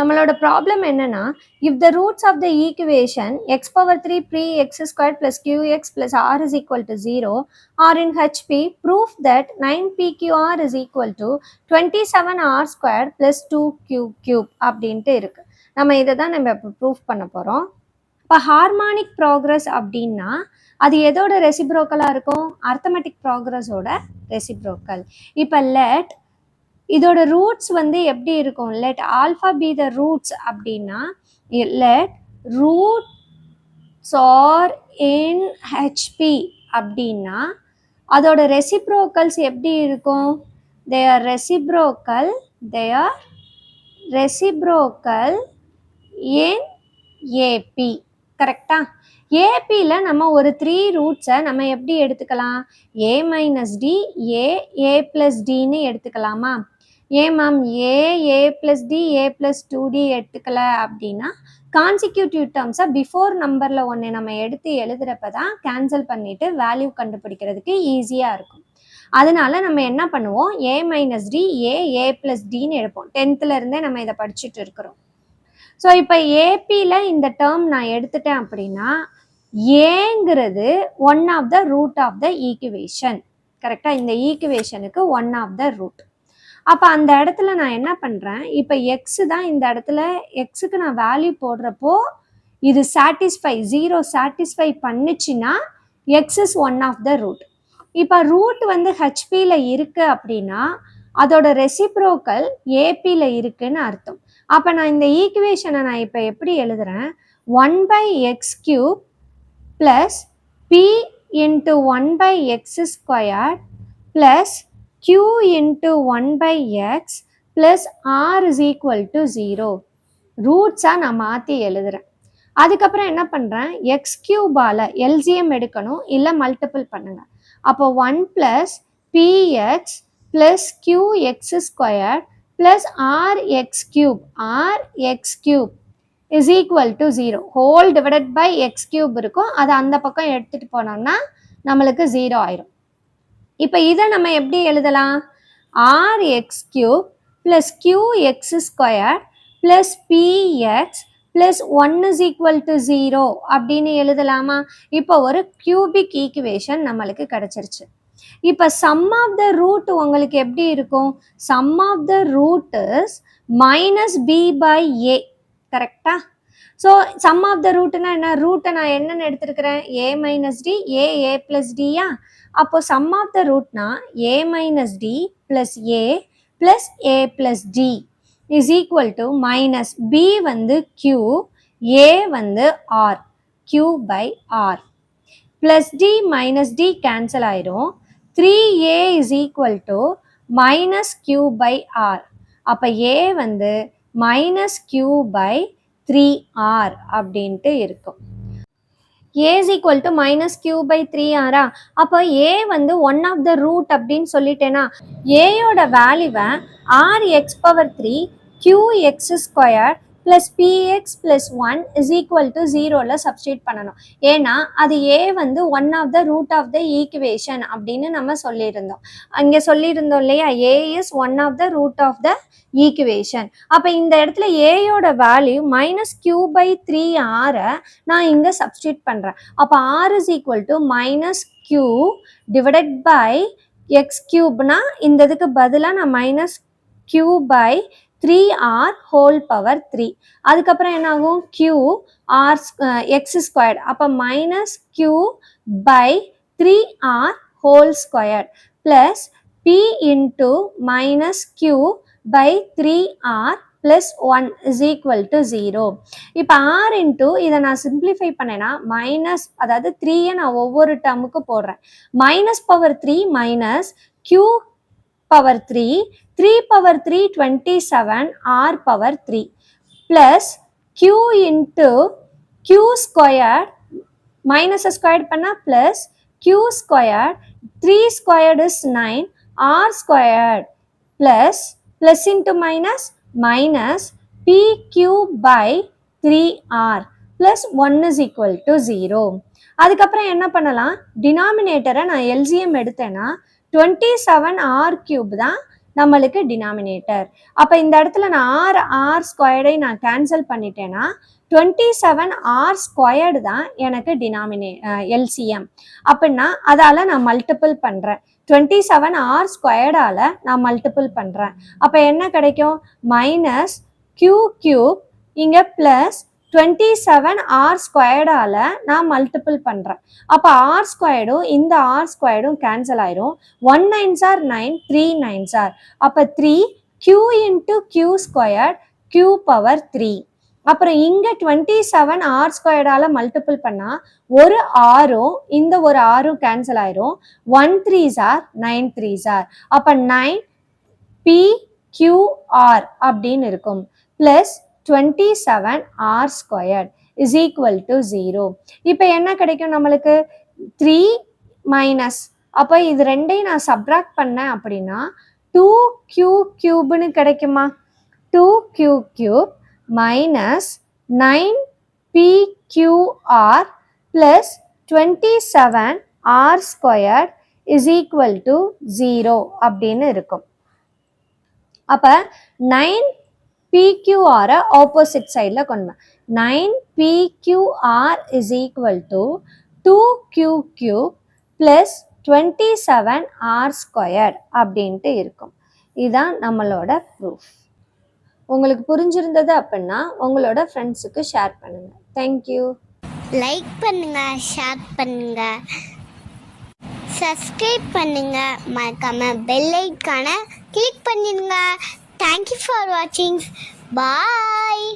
நம்மளோட ப்ராப்ளம் என்னன்னா, if the roots of the equation x power 3 pre x squared plus qx plus r is equal to 0 are in HP, proof that 9pqr is equal to 27r squared plus 2q cube அப்படின்ட்டு இருக்கு. நம்ம இதை தான் நம்ம இப்போ proof பண்ண போகிறோம். இப்போ ஹார்மானிக் ப்ராக்ரஸ் அப்படின்னா அது எதோட ரெசிப்ரோக்கலாக இருக்கும்? அர்த்தமெட்டிக் ப்ராக்ரஸோட ரெசிப்ரோக்கல். இப்போ லெட் இதோட ரூட்ஸ் வந்து எப்படி இருக்கும்? Let alpha be the roots அப்படின்னா let roots are in HP அப்படின்னா அதோட ரெசிப்ரோக்கல்ஸ் எப்படி இருக்கும்? They are reciprocal in AP. கரெக்டா? ஏபியில் நம்ம ஒரு 3 ரூட்ஸை நம்ம எப்படி எடுத்துக்கலாம்? A minus D A plus டின்னு எடுத்துக்கலாமா? ஏன் ma'am A plus D A plus 2d எடுத்துக்கல அப்படின்னா கான்சிக்யூட்டிவ் டேர்ம்ஸை பிஃபோர் நம்பரில் ஒன்று நம்ம எடுத்து எழுதுகிறப்ப தான் கேன்சல் பண்ணிவிட்டு வேல்யூ கண்டுபிடிக்கிறதுக்கு ஈஸியாக இருக்கும். அதனால நம்ம என்ன பண்ணுவோம்? ஏ மைனஸ் டி ஏ ப்ளஸ் டின்னு எடுப்போம். 10th இருந்தே நம்ம இதை படிச்சுட்டு இருக்கிறோம். ஸோ இப்போ ஏபியில் இந்த டேர்ம் நான் எடுத்துட்டேன் அப்படின்னா ஏங்கிறது one of the root of the equation. கரெக்டாக? இந்த ஈக்குவேஷனுக்கு ஒன் ஆஃப் த ரூட். அப்போ அந்த இடத்துல நான் என்ன பண்ணுறேன்? இப்போ எக்ஸு தான் இந்த இடத்துல எக்ஸுக்கு நான் வேல்யூ போடுறப்போ இது ஜீரோ சாட்டிஸ்ஃபை பண்ணுச்சுன்னா X is one of the root. இப்போ ரூட் வந்து ஹெச்பியில் இருக்குது அப்படின்னா அதோட ரெசிப்ரோக்கல் ஏபியில் இருக்குன்னு அர்த்தம். அப்போ நான் இந்த ஈக்குவேஷனை நான் இப்போ எப்படி எழுதுறேன்? 1/x³ plus P into 1/x² plus q into 1/x plus r is equal to 0. ரூட்ஸாக நான் மாற்றி எழுதுறேன். அதுக்கப்புறம் என்ன பண்ணுறேன்? எக்ஸ் கியூபால் எல்சிஎம் எடுக்கணும், இல்லை மல்டிபிள் பண்ணுங்க. அப்போ 1 + px + qx² + rx³ is equal to 0. Whole divided by x³ இருக்கும், அதை அந்த பக்கம் எடுத்துகிட்டு போனோம்னா நம்மளுக்கு 0 ஆயிரும். இப்போ இதை நம்ம எப்படி எழுதலாம்? rx³ + qx² + px + 1 is equal to 0 அப்படின்னு எழுதலாமா? இப்போ ஒரு கியூபிக் ஈக்குவேஷன் நம்மளுக்கு கிடைச்சிருச்சு. இப்போ சம் ஆஃப் த ரூட் உங்களுக்கு எப்படி இருக்கும்? Sum of the root is -b/a. கரெக்டா? ஸோ சம் ஆஃப் த ரூட்னா என்ன? ரூட்டை நான் என்னென்னு எடுத்துருக்கிறேன்? a minus D A plus டியா? அப்போ சம் ஆஃப் த ரூட்னா a minus D plus A plus A plus D is equal to minus B வந்து q ஏ வந்து r q/r plus D minus D cancel ஆயிரும். 3a is equal to minus q/r. அப்போ a வந்து minus q/3r அப்படின்ட்டு இருக்கும். a is equal to minus q/3r. அப்போ a வந்து one of the root அப்படின்னு சொல்லிட்டேன்னா ஏயோட வேல்யூவை rx⁻3 qx² + px + 1 is equal to 0ல சப்ஸ்டியூட் பண்ணணும். ஏன்னா அது a வந்து one of the root of the equation அப்படின்னு நம்ம சொல்லியிருந்தோம். அங்கே சொல்லியிருந்தோம் இல்லையா? a is one of the root of the equation. அப்போ இந்த இடத்துல ஏயோட வேல்யூ மைனஸ் q/3r நான் இங்கே சப்ஸ்டியூட் பண்ணுறேன். அப்போ r is equal to -q divided by x³ இந்த இதுக்கு பதிலாக நான் மைனஸ் q/3r ஹோல் பவர் 3. அதுக்கப்புறம் என்ன ஆகும்? x². அப்போ minus q/3r whole square plus p into minus q/3r plus 1 is equal to 0. இப்போ r இன்ட்டு இதை நான் சிம்பிளிஃபை பண்ணேன்னா மைனஸ், அதாவது 3யை நான் ஒவ்வொரு டேர்முக்கு போடுறேன். -3 minus q/3 3/3 27 r/3 plus q into q² மைனஸை ஸ்கொயர் பண்ணால் plus q² 3² is 9 r² plus into minus minus pq/3r plus 1 is equal to 0. அதுக்கப்புறம் என்ன பண்ணலாம்? டினாமினேட்டரை நான் எல்சிஎம் எடுத்தேன்னா 27r³ தான் நம்மளுக்கு டினாமினேட்டர். அப்போ இந்த இடத்துல நான் ஆர் ஸ்கொயர்டை நான் கேன்சல் பண்ணிட்டேன்னா 27 ஆர் ஸ்கொயர்டு தான் எனக்கு எல்சிஎம். அப்படின்னா அதால் நான் மல்டிபிள் பண்ணுறேன். 27 ஆர் ஸ்கொயர்டால் நான் மல்டிபிள் பண்ணுறேன். அப்போ என்ன கிடைக்கும்? மைனஸ் கியூ கியூப் இங்கே ப்ளஸ் 27 ஆர் ஸ்கொயர்டால் நான் மல்டிபிள் பண்ணுறேன். அப்போ ஆர் ஸ்கொயர்டும் இந்த ஆர் ஸ்கொயர்டும் கேன்சல் ஆயிரும். 1 9s are 9, 3 9s are. அப்போ 3 q into q squared q power 3. அப்புறம் இங்கே 27 ஆர் ஸ்கொயர்டால் மல்டிபிள் பண்ணால் ஒரு ஆரும் இந்த ஒரு ஆரும் கேன்சல் ஆயிரும். 1 3s are 9 3s are. அப்போ 9 PQR அப்படின்னு இருக்கும். Plus 27 R squared is equal to 0. இப்போ என்ன கிடைக்கும் நம்மளுக்கு? 3 மைனஸ், அப்போ இது ரெண்டையும் நான் சப்ராக்ட் பண்ணேன் அப்படின்னா 2q கியூப்னு கிடைக்குமா? 2q cube minus 9PQR plus 27 R squared is equal to 0 அப்படின்னு இருக்கும். அப்போ 9PQR ஆப்போசிட் சைடில் கொண்டு 9PQR is equal to 2q cube plus 27 R squared அப்படின்ட்டு இருக்கும். இதுதான் நம்மளோட ப்ரூஃப். உங்களுக்கு புரிஞ்சிருந்தது அப்படின்னா உங்களோட ஃப்ரெண்ட்ஸுக்கு ஷேர் பண்ணுங்கள். தேங்க்யூ. லைக் பண்ணுங்கள், ஷேர் பண்ணுங்கள், சப்ஸ்கிரைப் பண்ணுங்கள், மறக்காம பெல் ஐக்கானை கிளிக் பண்ணிடுங்க. தேங்க்யூ ஃபார் வாட்சிங். பாய்.